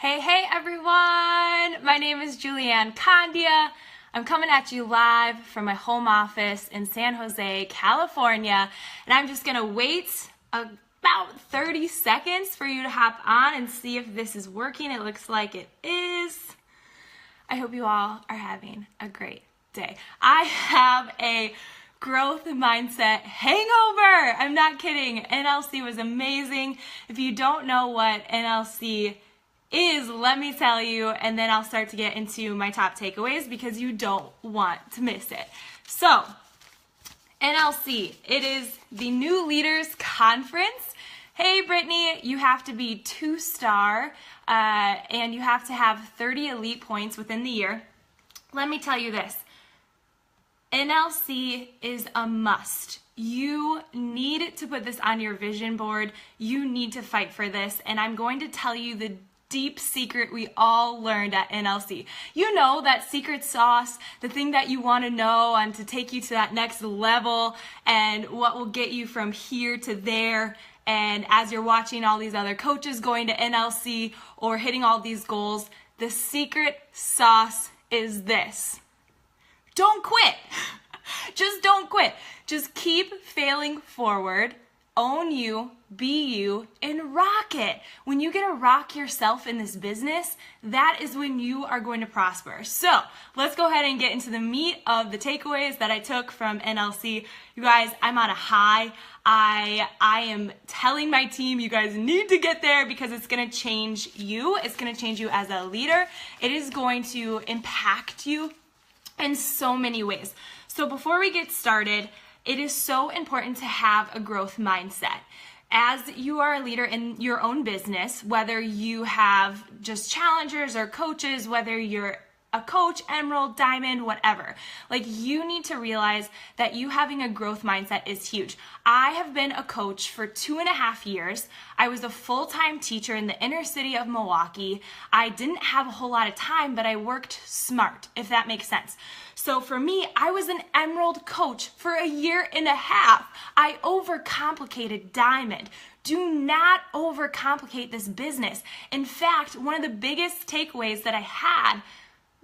Hey everyone! My name is Julianne Condia. I'm coming at you live from my home office in San Jose, California, and I'm just gonna wait about 30 seconds for you to hop on and see if this is working. It looks like it is. I hope you all are having a great day. I have a growth mindset hangover. I'm not kidding. NLC was amazing. If you don't know what NLC is, let me tell you, and then I'll start to get into my top takeaways because you don't want to miss it. So, NLC, it is the New Leaders Conference. Hey Brittany, you have to be 2-star and you have to have 30 elite points within the year. Let me tell you this, NLC is a must. You need to put this on your vision board. You need to fight for this, and I'm going to tell you the deep secret we all learned at NLC. You know, that secret sauce, the thing that you want to know and to take you to that next level and what will get you from here to there. And as you're watching all these other coaches going to NLC or hitting all these goals, the secret sauce is this. Don't quit. Just don't quit. Just keep failing forward. Own you, be you, and rock it. When you get to rock yourself in this business, that is when you are going to prosper. So let's go ahead and get into the meat of the takeaways that I took from NLC. You guys, I'm on a high. I am telling my team, you guys need to get there because it's going to change you. It's going to change you as a leader. It is going to impact you in so many ways. So before we get started, it is so important to have a growth mindset. As you are a leader in your own business, whether you have just challengers or coaches, whether you're a coach, emerald, diamond, whatever, like you need to realize that you having a growth mindset is huge. I have been a coach for 2.5 years. I was a full-time teacher in the inner city of Milwaukee. I didn't have a whole lot of time, but I worked smart, if that makes sense. So for me, I was an emerald coach for 1.5 years. I overcomplicated diamond. Do not overcomplicate this business. In fact, one of the biggest takeaways that I had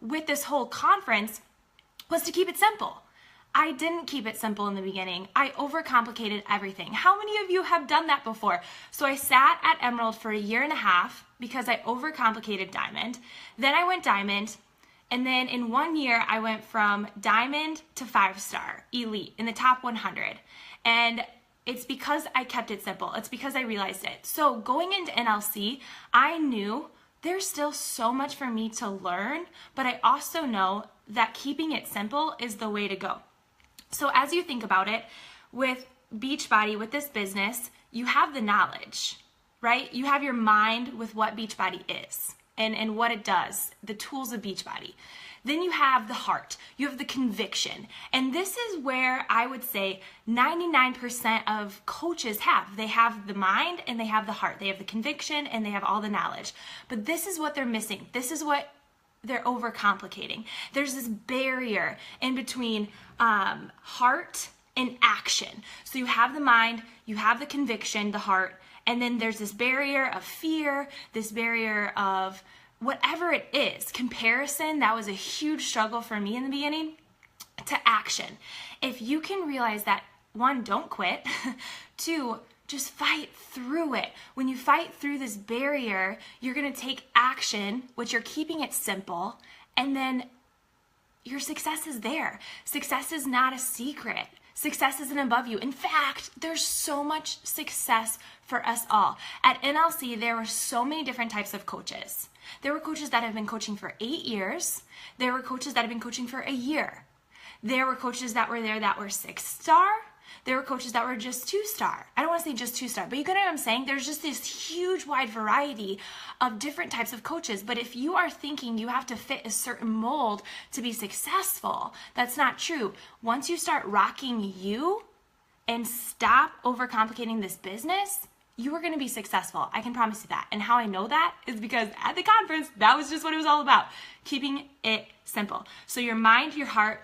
with this whole conference was to keep it simple. I didn't keep it simple in the beginning. I overcomplicated everything. How many of you have done that before? So I sat at emerald for 1.5 years because I overcomplicated diamond. Then I went diamond. And then in 1 year, I went from diamond to 5-star, elite, in the top 100. And it's because I kept it simple. It's because I realized it. So going into NLC, I knew there's still so much for me to learn, but I also know that keeping it simple is the way to go. So as you think about it, with Beachbody, with this business, you have the knowledge, right? You have your mind with what Beachbody is. And what it does, the tools of Beachbody. Then you have the heart, you have the conviction. And this is where I would say 99% of coaches have. They have the mind and they have the heart. They have the conviction and they have all the knowledge. But this is what they're missing. This is what they're overcomplicating. There's this barrier in between heart and action. So you have the mind, you have the conviction, the heart, and then there's this barrier of fear, this barrier of whatever it is. Comparison, that was a huge struggle for me in the beginning, to action. If you can realize that, 1, don't quit, 2, just fight through it. When you fight through this barrier, you're going to take action, which you're keeping it simple, and then your success is there. Success is not a secret. Success isn't above you. In fact, there's so much success for us all. At NLC, there were so many different types of coaches. There were coaches that have been coaching for 8 years. There were coaches that have been coaching for 1 year. There were coaches that were there that were 6-star. There were coaches that were just 2-star. I don't want to say just 2-star, but you get what I'm saying? There's just this huge wide variety of different types of coaches. But if you are thinking you have to fit a certain mold to be successful, that's not true. Once you start rocking you and stop overcomplicating this business, you are going to be successful. I can promise you that. And how I know that is because at the conference, that was just what it was all about. Keeping it simple. So your mind, your heart,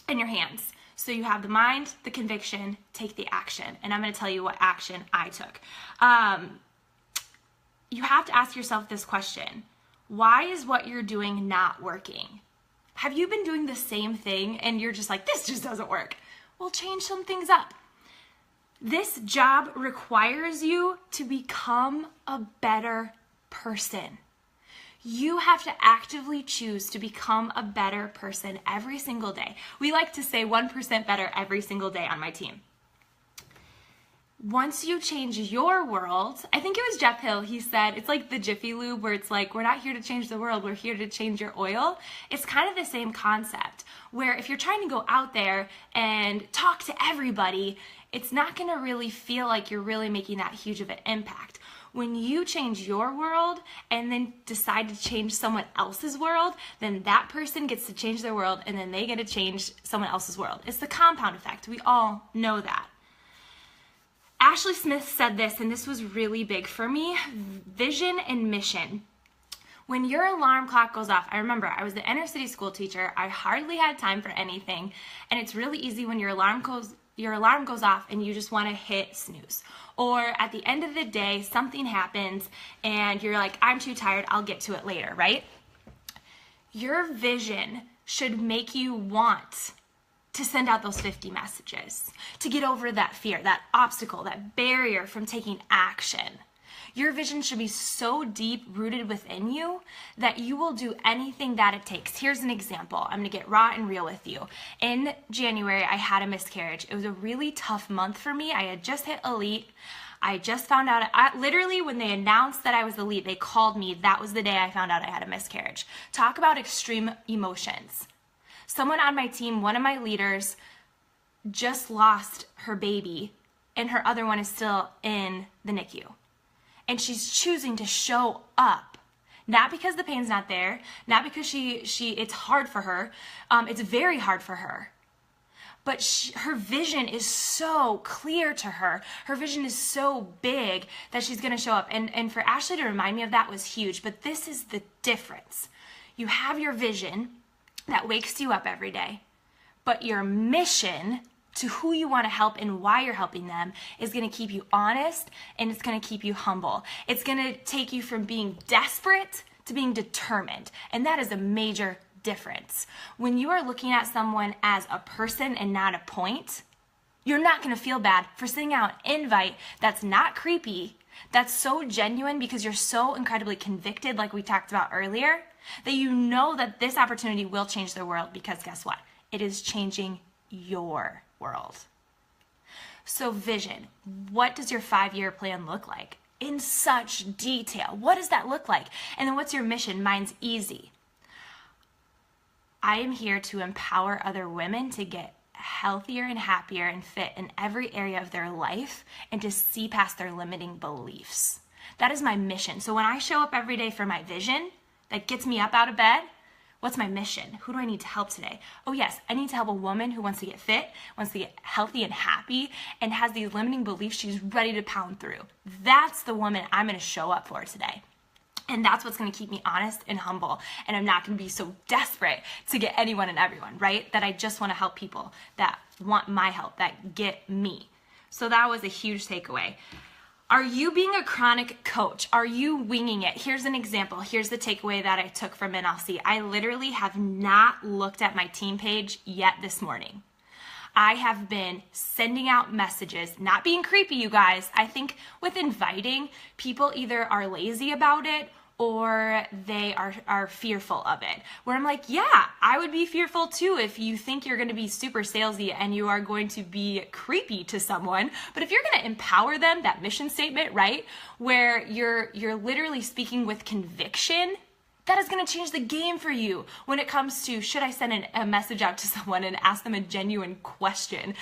and your hands. So you have the mind, the conviction, take the action. And I'm going to tell you what action I took. You have to ask yourself this question. Why is what you're doing not working? Have you been doing the same thing and you're just like, this just doesn't work? Well, change some things up. This job requires you to become a better person. You have to actively choose to become a better person every single day. We like to say 1% better every single day on my team. Once you change your world, I think it was Jeff Hill, he said, it's like the Jiffy Lube where it's like, we're not here to change the world, we're here to change your oil. It's kind of the same concept, where if you're trying to go out there and talk to everybody, it's not gonna really feel like you're really making that huge of an impact. When you change your world and then decide to change someone else's world, then that person gets to change their world and then they get to change someone else's world. It's the compound effect. We all know that. Ashley Smith said this, and this was really big for me: vision and mission. When your alarm clock goes off, I remember I was the inner city school teacher. I hardly had time for anything, and it's really easy when your alarm goes off and you just want to hit snooze. Or at the end of the day, something happens and you're like, I'm too tired, I'll get to it later, right? Your vision should make you want to send out those 50 messages, to get over that fear, that obstacle, that barrier from taking action. Your vision should be so deep rooted within you that you will do anything that it takes. Here's an example. I'm going to get raw and real with you. In January, I had a miscarriage. It was a really tough month for me. I had just hit elite. I just found out, literally when they announced that I was elite, they called me. That was the day I found out I had a miscarriage. Talk about extreme emotions. Someone on my team, one of my leaders, just lost her baby, and her other one is still in the NICU. And she's choosing to show up, not because the pain's not there, not because it's hard for her. It's very hard for her. But her vision is so clear to her. Her vision is so big that she's going to show up. And for Ashley to remind me of that was huge. But this is the difference. You have your vision that wakes you up every day, but your mission to who you want to help and why you're helping them is going to keep you honest, and it's going to keep you humble. It's going to take you from being desperate to being determined, and that is a major difference. When you are looking at someone as a person and not a point, you're not going to feel bad for sending out an invite that's not creepy, that's so genuine because you're so incredibly convicted, like we talked about earlier, that you know that this opportunity will change the world, because guess what? It is changing your world. So vision, what does your 5-year plan look like? In such detail. What does that look like? And then what's your mission? Mine's easy. I am here to empower other women to get healthier and happier and fit in every area of their life and to see past their limiting beliefs. That is my mission. So when I show up every day for my vision that gets me up out of bed, what's my mission? Who do I need to help today? Oh yes, I need to help a woman who wants to get fit, wants to get healthy and happy, and has these limiting beliefs she's ready to pound through. That's the woman I'm going to show up for today. And that's what's going to keep me honest and humble. And I'm not going to be so desperate to get anyone and everyone, right? That I just want to help people that want my help, that get me. So that was a huge takeaway. Are you being a chronic coach? Are you winging it? Here's an example. Here's the takeaway that I took from NLC. I literally have not looked at my team page yet this morning. I have been sending out messages, not being creepy, you guys. I think with inviting, people either are lazy about it or they are fearful of it. Where I'm like, yeah, I would be fearful too if you think you're gonna be super salesy and you are going to be creepy to someone. But if you're gonna empower them, that mission statement, right? Where you're literally speaking with conviction, that is gonna change the game for you when it comes to, should I send a message out to someone and ask them a genuine question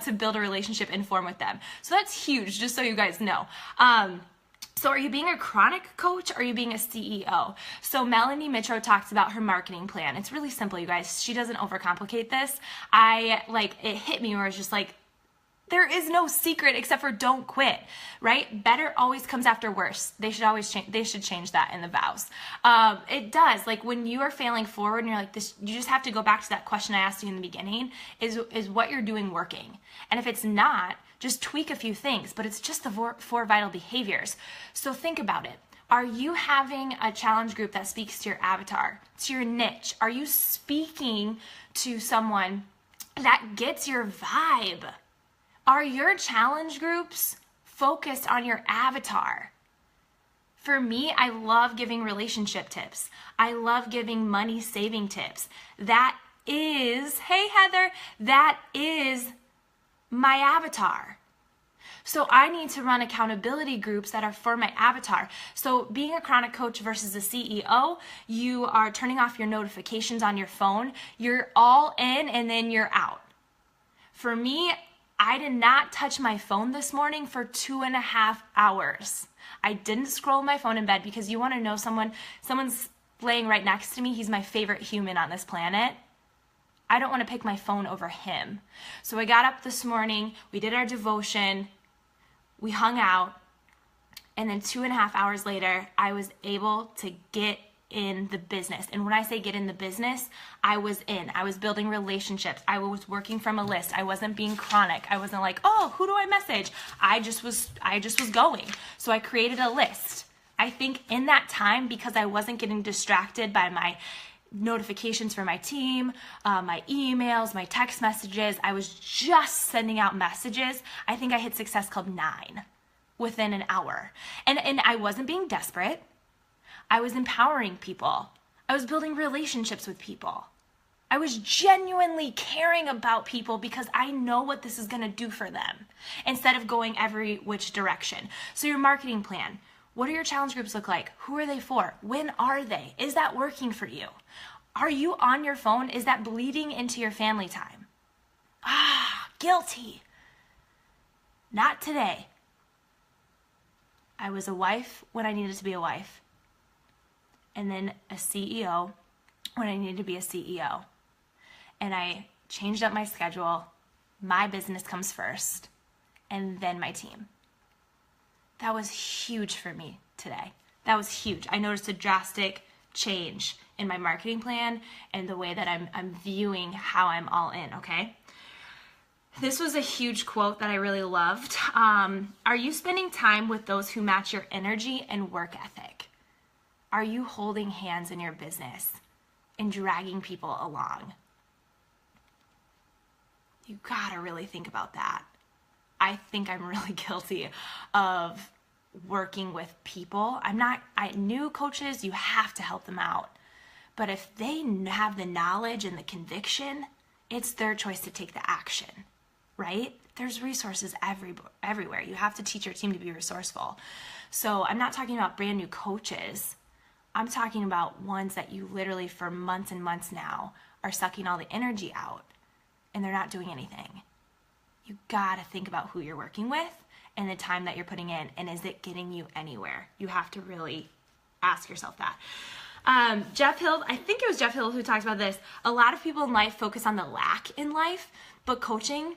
to build a relationship and form with them. So that's huge, just so you guys know. So are you being a chronic coach or are you being a CEO? So Melanie Mitro talks about her marketing plan. It's really simple, you guys. She doesn't overcomplicate this. It hit me where it's just like, there is no secret except for don't quit, right? Better always comes after worse. They should change that in the vows. It does. Like when you are failing forward and you're like this, you just have to go back to that question I asked you in the beginning, is what you're doing working? And if it's not, just tweak a few things, but it's just the four vital behaviors. So think about it. Are you having a challenge group that speaks to your avatar, to your niche? Are you speaking to someone that gets your vibe? Are your challenge groups focused on your avatar? For me, I love giving relationship tips. I love giving money saving tips. That is, hey Heather, that is my avatar. So I need to run accountability groups that are for my avatar. So being a chronic coach versus a CEO, you are turning off your notifications on your phone. You're all in and then you're out. For me, I did not touch my phone this morning for 2.5 hours. I didn't scroll my phone in bed because you want to know someone's laying right next to me. He's my favorite human on this planet. I don't want to pick my phone over him. So I got up this morning, we did our devotion, we hung out, and then 2.5 hours later, I was able to get in the business. And when I say get in the business, I was in. I was building relationships. I was working from a list. I wasn't being chronic. I wasn't like, oh, who do I message? I just was going. So I created a list. I think in that time, because I wasn't getting distracted by my notifications for my team, my emails, my text messages, I was just sending out messages. I think I hit Success Club 9 within an hour. And I wasn't being desperate. I was empowering people. I was building relationships with people. I was genuinely caring about people because I know what this is going to do for them instead of going every which direction. So your marketing plan, what do your challenge groups look like? Who are they for? When are they? Is that working for you? Are you on your phone? Is that bleeding into your family time? Guilty. Not today. I was a wife when I needed to be a wife. And then a CEO when I needed to be a CEO. And I changed up my schedule. My business comes first, and then my team. That was huge for me today. That was huge. I noticed a drastic change in my marketing plan and the way that I'm viewing how I'm all in, okay? This was a huge quote that I really loved. Are you spending time with those who match your energy and work ethic? Are you holding hands in your business and dragging people along? You gotta really think about that. I think I'm really guilty of working with people. New coaches, you have to help them out. But if they have the knowledge and the conviction, it's their choice to take the action, right? There's resources everywhere. You have to teach your team to be resourceful. So I'm not talking about brand new coaches. I'm talking about ones that you literally for months and months now are sucking all the energy out and they're not doing anything. You gotta think about who you're working with and the time that you're putting in, and is it getting you anywhere? You have to really ask yourself that. Jeff Hill, I think it was Jeff Hill who talks about this. A lot of people in life focus on the lack in life, but coaching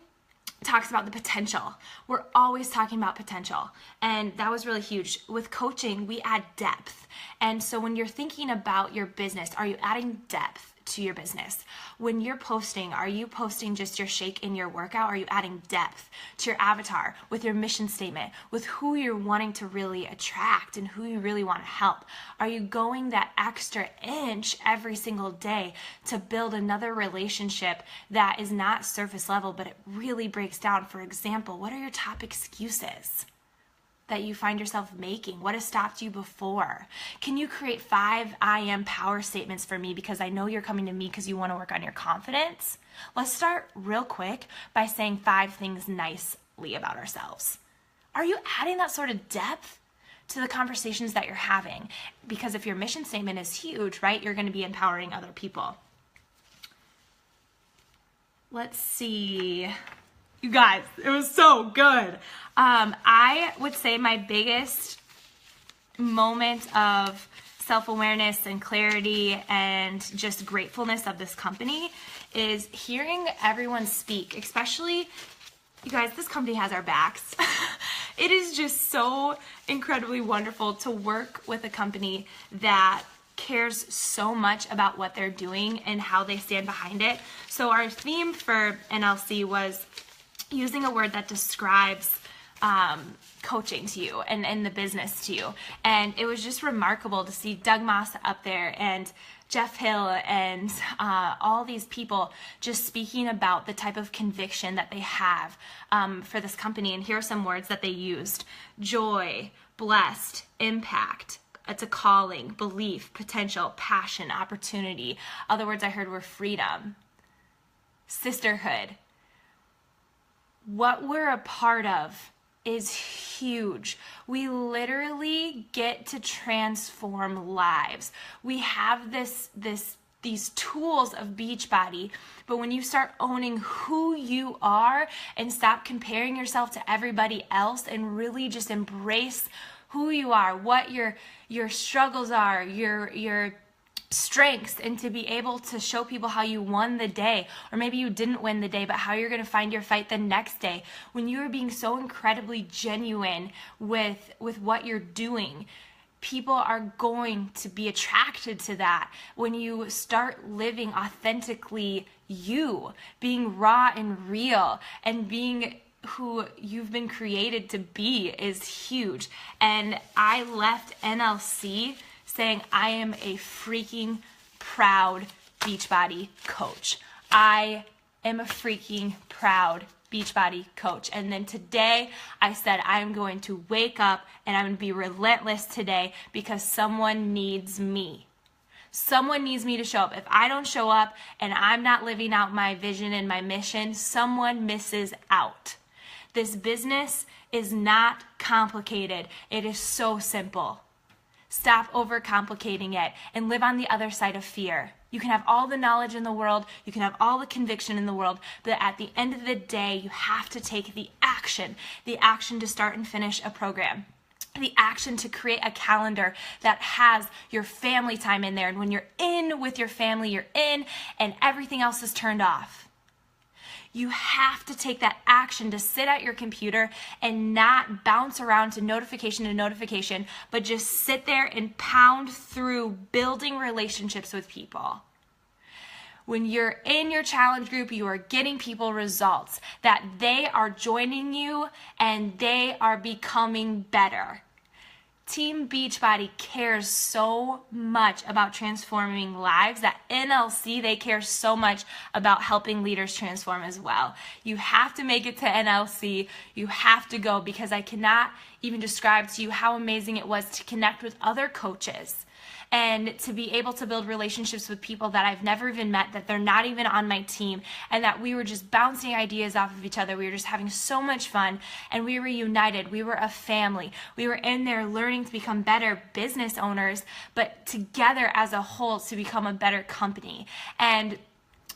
talks about the potential. We're always talking about potential. And that was really huge. With coaching, we add depth. And so when you're thinking about your business, are you adding depth to your business? When you're posting, are you posting just your shake in your workout? Are you adding depth to your avatar with your mission statement, with who you're wanting to really attract and who you really want to help? Are you going that extra inch every single day to build another relationship that is not surface level, but it really breaks down? For example, what are your top excuses that you find yourself making? What has stopped you before? Can you create 5 I am power statements for me, because I know you're coming to me because you want to work on your confidence? Let's start real quick by saying 5 things nicely about ourselves. Are you adding that sort of depth to the conversations that you're having? Because if your mission statement is huge, right, you're going to be empowering other people. Let's see. You guys, it was so good. I would say my biggest moment of self-awareness and clarity and just gratefulness of this company is hearing everyone speak, especially, you guys, this company has our backs. It is just so incredibly wonderful to work with a company that cares so much about what they're doing and how they stand behind it. So our theme for NLC was using a word that describes coaching to you and the business to you. And it was just remarkable to see Doug Moss up there and Jeff Hill and all these people just speaking about the type of conviction that they have for this company. And here are some words that they used: joy, blessed, impact. It's a calling, belief, potential, passion, opportunity. Other words I heard were freedom, sisterhood. What we're a part of is huge. We literally get to transform lives. We have these tools of Beachbody, but when you start owning who you are and stop comparing yourself to everybody else and really just embrace who you are, what your struggles are, your strengths, and to be able to show people how you won the day, or maybe you didn't win the day, but how you're going to find your fight the next day. When you are being so incredibly genuine with what you're doing, people are going to be attracted to that. When you start living authentically you, being raw and real, and being who you've been created to be is huge. And I left NLC saying I am a freaking proud Beachbody coach. I am a freaking proud Beachbody coach. And then today I said I'm going to wake up and I'm going to be relentless today because someone needs me. Someone needs me to show up. If I don't show up and I'm not living out my vision and my mission, someone misses out. This business is not complicated. It is so simple. Stop overcomplicating it and live on the other side of fear. You can have all the knowledge in the world, you can have all the conviction in the world, but at the end of the day, you have to take the action to start and finish a program. The action to create a calendar that has your family time in there. And when you're in with your family, you're in, and everything else is turned off. You have to take that action to sit at your computer and not bounce around to notification, but just sit there and pound through building relationships with people. When you're in your challenge group, you are getting people results, that they are joining you and they are becoming better. Team Beachbody cares so much about transforming lives that NLC, they care so much about helping leaders transform as well. You have to make it to NLC. You have to go, because I cannot even describe to you how amazing it was to connect with other coaches and to be able to build relationships with people that I've never even met, that they're not even on my team, and that we were just bouncing ideas off of each other. We were just having so much fun, and we were united. We were a family. We were in there learning to become better business owners, but together as a whole to become a better company. And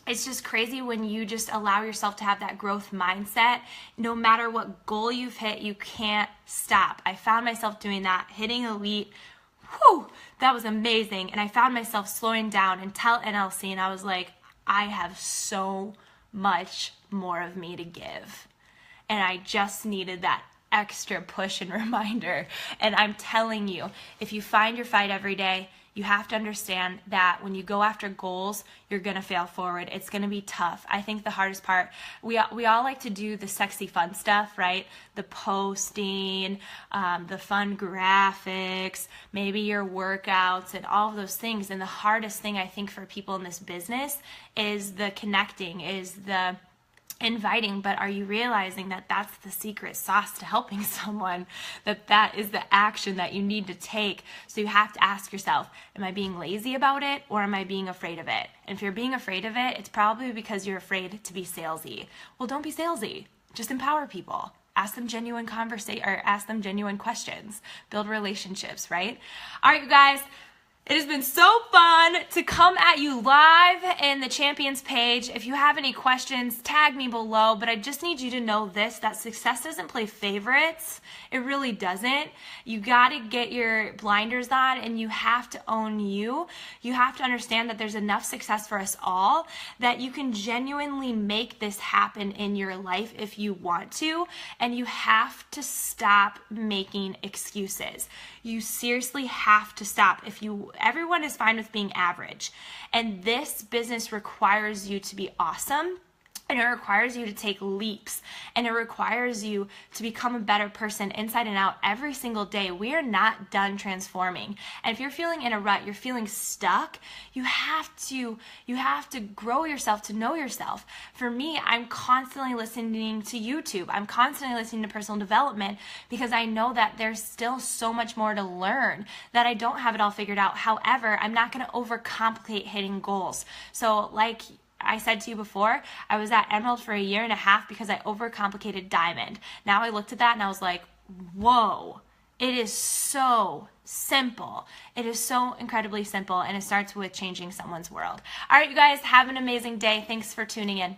it's just crazy when you just allow yourself to have that growth mindset. No matter what goal you've hit, you can't stop. I found myself doing that, hitting elite. Whew, that was amazing. And I found myself slowing down and tell NLC, and I was like, I have so much more of me to give. And I just needed that extra push and reminder. And I'm telling you, if you find your fight every day, you have to understand that when you go after goals, you're going to fail forward. It's going to be tough. I think the hardest part, we all like to do the sexy fun stuff, right? The posting, the fun graphics, maybe your workouts and all of those things. And the hardest thing I think for people in this business is the connecting, is the inviting. But are you realizing that that's the secret sauce to helping someone, that is the action that you need to take? So you have to ask yourself, am I being lazy about it, or am I being afraid of it? And if you're being afraid of it, it's probably because you're afraid to be salesy. Well, don't be salesy. Just empower people. Ask them genuine ask them genuine questions. Build relationships, right? All right, you guys. It has been so fun to come at you live in the Champions page. If you have any questions, tag me below. But I just need you to know this, that success doesn't play favorites. It really doesn't. You got to get your blinders on, and you have to own you. You have to understand that there's enough success for us all, that you can genuinely make this happen in your life if you want to. And you have to stop making excuses. You seriously have to stop. Everyone is fine with being average, and this business requires you to be awesome. And it requires you to take leaps, and it requires you to become a better person inside and out every single day. We are not done transforming. And if you're feeling in a rut, you're feeling stuck, you have to grow yourself to know yourself. For me, I'm constantly listening to YouTube. I'm constantly listening to personal development because I know that there's still so much more to learn, that I don't have it all figured out. However, I'm not going to overcomplicate hitting goals. So like I said to you before, I was at Emerald for 1.5 years because I overcomplicated Diamond. Now I looked at that and I was like, whoa, it is so simple. It is so incredibly simple, and it starts with changing someone's world. All right, you guys, have an amazing day. Thanks for tuning in.